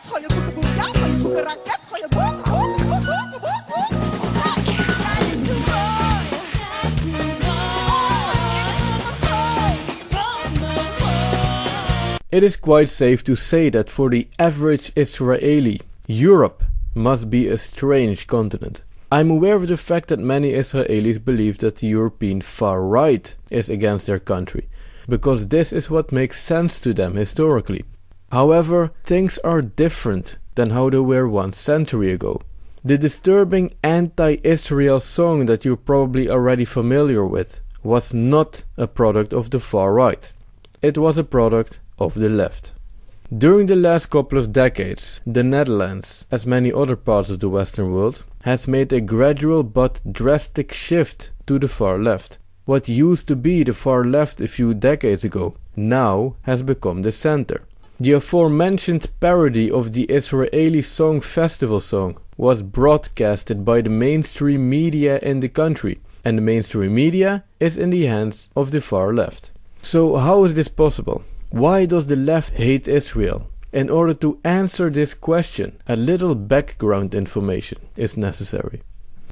Gooie boeken, boek, ja, gooie boeken, raket, gooie boeken, boeken, boeken, boeken, boeken. Ja, je is zo mooi. It is quite safe to say that for the average Israeli, Europe must be a strange continent. I'm aware of the fact that many Israelis believe that the European far right is against their country, because this is what makes sense to them historically. However, things are different than how they were 1 century ago. The disturbing anti-Israel song that you're probably already familiar with was not a product of the far right. It was a product of the left. During the last couple of decades, the Netherlands, as many other parts of the Western world, has made a gradual but drastic shift to the far left. What used to be the far left a few decades ago now has become the center. The aforementioned parody of the Israeli Song Festival song was broadcasted by the mainstream media in the country, and the mainstream media is in the hands of the far left. So how is this possible? Why does the left hate Israel? In order to answer this question, a little background information is necessary.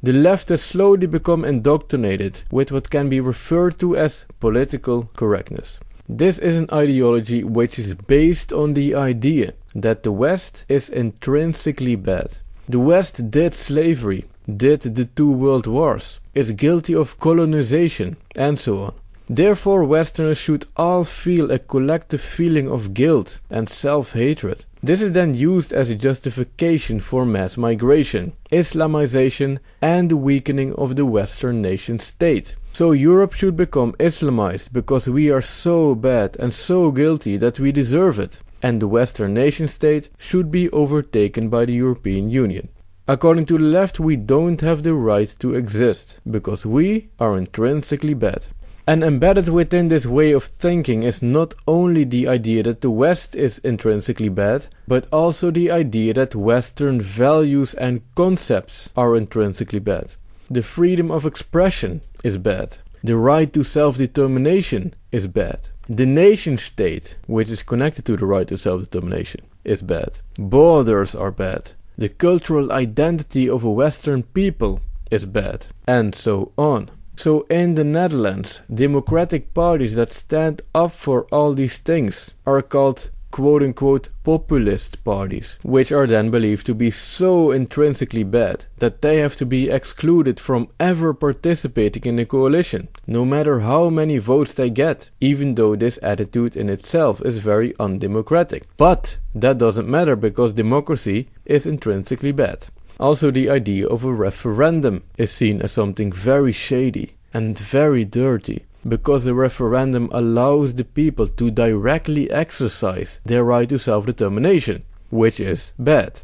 The left has slowly become indoctrinated with what can be referred to as political correctness. This is an ideology which is based on the idea that the West is intrinsically bad. The West did slavery, did the 2 world wars, is guilty of colonization, and so on. Therefore, Westerners should all feel a collective feeling of guilt and self-hatred. This is then used as a justification for mass migration, Islamization, and the weakening of the Western nation state. So Europe should become Islamized because we are so bad and so guilty that we deserve it, and the Western nation state should be overtaken by the European Union. According to the left, we don't have the right to exist because we are intrinsically bad. And embedded within this way of thinking is not only the idea that the West is intrinsically bad, but also the idea that Western values and concepts are intrinsically bad. The freedom of expression is bad. The right to self-determination is bad. The nation state, which is connected to the right to self-determination, is bad. Borders are bad. The cultural identity of a Western people is bad. And so on. So in the Netherlands, democratic parties that stand up for all these things are called quote-unquote populist parties, which are then believed to be so intrinsically bad that they have to be excluded from ever participating in the coalition, no matter how many votes they get, even though this attitude in itself is very undemocratic. But that doesn't matter because democracy is intrinsically bad. Also, the idea of a referendum is seen as something very shady and very dirty, because the referendum allows the people to directly exercise their right to self-determination, which is bad.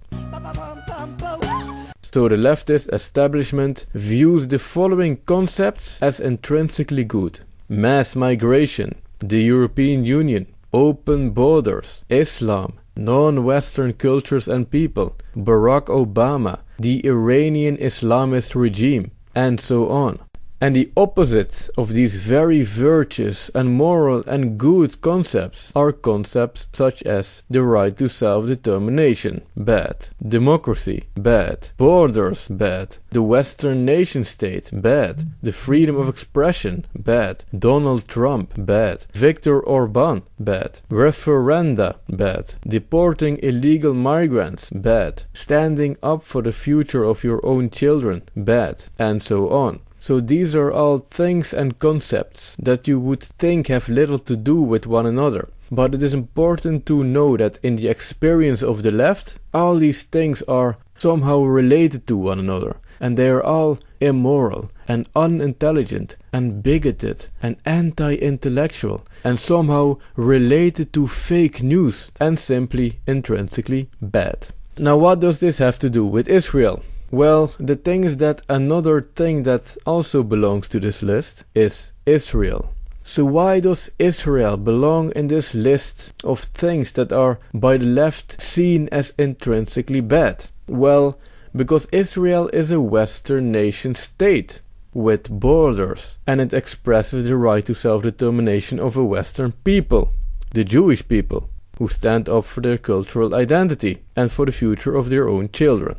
So the leftist establishment views the following concepts as intrinsically good: mass migration, the European Union, open borders, Islam, non-Western cultures and people, Barack Obama, the Iranian Islamist regime, and so on. And the opposite of these very virtuous and moral and good concepts are concepts such as the right to self-determination, bad, democracy, bad, borders, bad, the Western nation state, bad, the freedom of expression, bad, Donald Trump, bad, Viktor Orban, bad, referenda, bad, deporting illegal migrants, bad, standing up for the future of your own children, bad, and so on. So these are all things and concepts that you would think have little to do with one another. But it is important to know that in the experience of the left, all these things are somehow related to one another. And they are all immoral and unintelligent and bigoted and anti-intellectual and somehow related to fake news and simply intrinsically bad. Now, what does this have to do with Israel? Well, the thing is that another thing that also belongs to this list is Israel. So why does Israel belong in this list of things that are by the left seen as intrinsically bad? Well, because Israel is a Western nation state with borders, and it expresses the right to self-determination of a Western people, the Jewish people, who stand up for their cultural identity and for the future of their own children.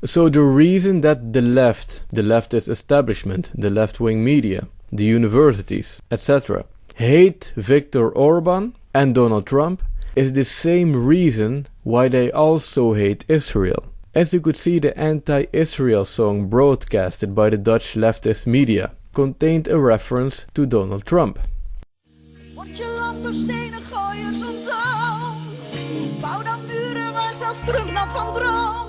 So the reason that the leftist establishment, the left-wing media, the universities, etc., hate Viktor Orban and Donald Trump is the same reason why they also hate Israel. As you could see, the anti-Israel song broadcasted by the Dutch leftist media contained a reference to Donald Trump. Word je land door stenen gooiers omzoomd. Bouw dan muren waar zelfs Trump nog van droomt.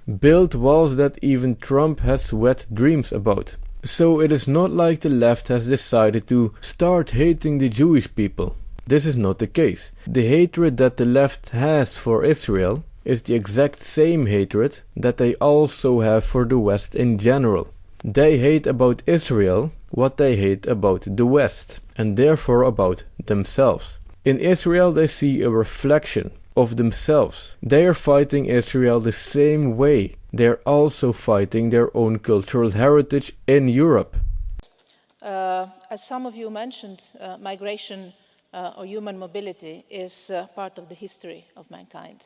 Build walls that even Trump has wet dreams about. So it is not like the left has decided to start hating the Jewish people. This is not the case. The hatred that the left has for Israel is the exact same hatred that they also have for the West in general. They hate about Israel what they hate about the West, and therefore about themselves. In Israel they see a reflection of themselves. They are fighting Israel the same way. They are also fighting their own cultural heritage in Europe. As some of you mentioned, migration or human mobility is part of the history of mankind.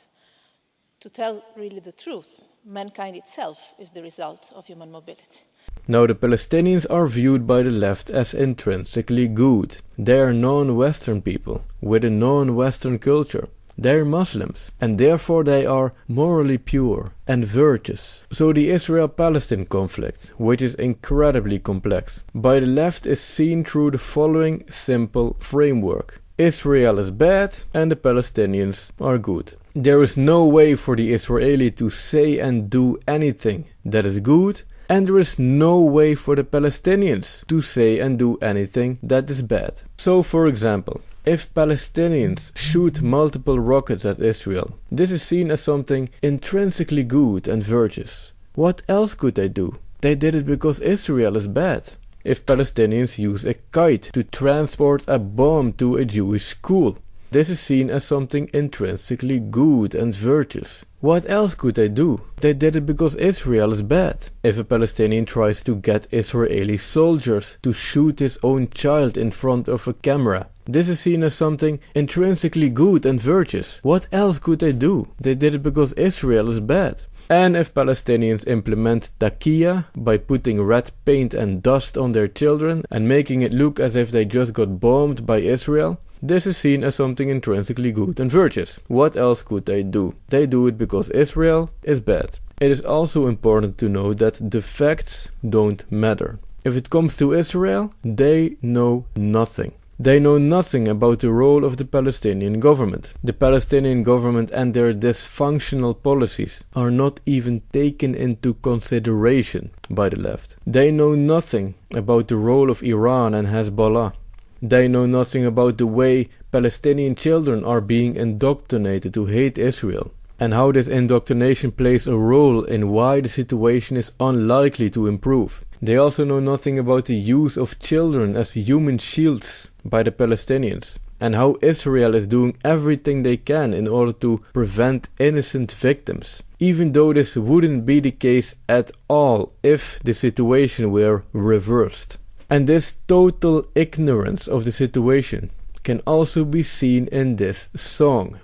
To tell really the truth, mankind itself is the result of human mobility. Now the Palestinians are viewed by the left as intrinsically good. They are non-Western people with a non-Western culture. They are Muslims, and therefore they are morally pure and virtuous. So the Israel-Palestine conflict, which is incredibly complex, by the left is seen through the following simple framework. Israel is bad and the Palestinians are good. There is no way for the Israeli to say and do anything that is good, and there is no way for the Palestinians to say and do anything that is bad. So for example, if Palestinians shoot multiple rockets at Israel, this is seen as something intrinsically good and virtuous. What else could they do? They did it because Israel is bad. If Palestinians use a kite to transport a bomb to a Jewish school, this is seen as something intrinsically good and virtuous. What else could they do? They did it because Israel is bad. If a Palestinian tries to get Israeli soldiers to shoot his own child in front of a camera, this is seen as something intrinsically good and virtuous. What else could they do? They did it because Israel is bad. And if Palestinians implement taqiyya by putting red paint and dust on their children and making it look as if they just got bombed by Israel, this is seen as something intrinsically good and virtuous. What else could they do? They do it because Israel is bad. It is also important to know that the facts don't matter. If it comes to Israel, they know nothing. They know nothing about the role of the Palestinian government. The Palestinian government and their dysfunctional policies are not even taken into consideration by the left. They know nothing about the role of Iran and Hezbollah. They know nothing about the way Palestinian children are being indoctrinated to hate Israel, and how this indoctrination plays a role in why the situation is unlikely to improve. They also know nothing about the use of children as human shields by the Palestinians, and how Israel is doing everything they can in order to prevent innocent victims, even though this wouldn't be the case at all if the situation were reversed. And this total ignorance of the situation can also be seen in this song.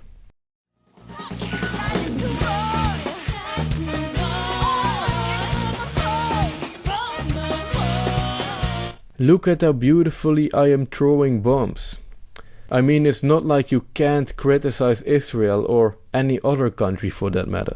Look at how beautifully I am throwing bombs. I mean, it's not like you can't criticize Israel or any other country for that matter.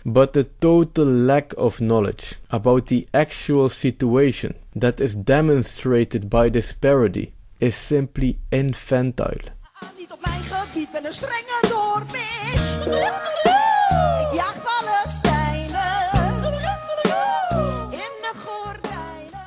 But the total lack of knowledge about the actual situation that is demonstrated by this parody is simply infantile. Niet op mijn gebied, ben een strenge doorbitch. Ik jaag Palestijnen in de gordijnen.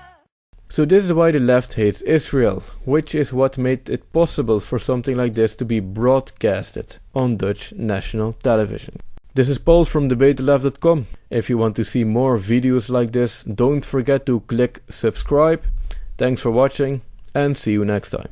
So this is why the left hates Israel, which is what made it possible for something like this to be broadcasted on Dutch national television. This is Paul from debatetheleft.com. If you want to see more videos like this, don't forget to click subscribe. Thanks for watching and see you next time.